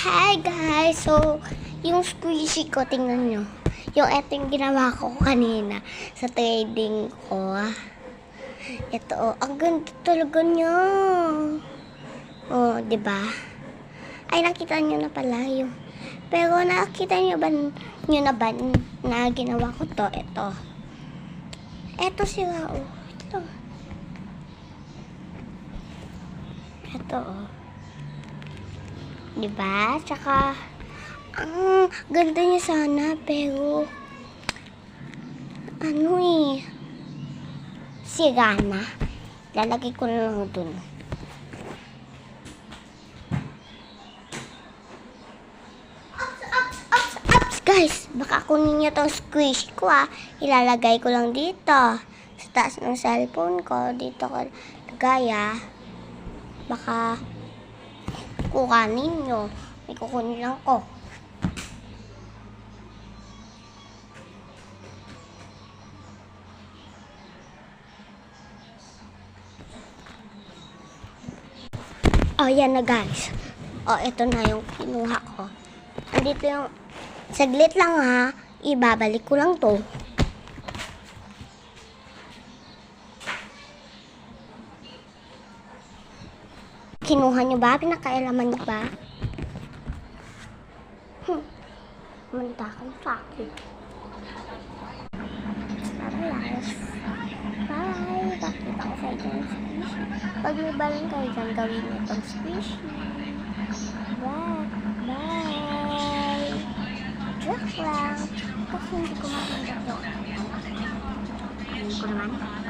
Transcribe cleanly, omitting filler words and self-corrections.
Hi guys! So, yung squishy ko, tingnan nyo. Yung eto yung ginawa ko kanina sa trading ko. Ito, ang ganda talaga niya. Oh, di ba? Ay, nakita nyo na pala yung. Pero nakita nyo na ba na ginawa ko to? Ito sila, oh. Ito, oh. Diba? Tsaka, ang ganda niya sana, pero, sira na. Lalagay ko na lang dun. Ups, guys! Baka kunin niyo tong squish ko, Ilalagay ko lang dito. Sa taas ng cellphone ko. Dito ko lagay, Baka kukanin nyo. May kukunin lang ko. Oh, yan na guys. Oh, ito na yung kinuha ko. Andito yung saglit lang ibabalik ko lang to. Kinuha nyo ba? Pinakailaman nyo ba? Mantakan sa akin. Bye! Bakit ako sa itong squishy? Pag may balon kayo dyan, gawin nyo itong squishy. Bye! Joke lang. Kasi hindi ko matanggap yun. Hindi ko naman.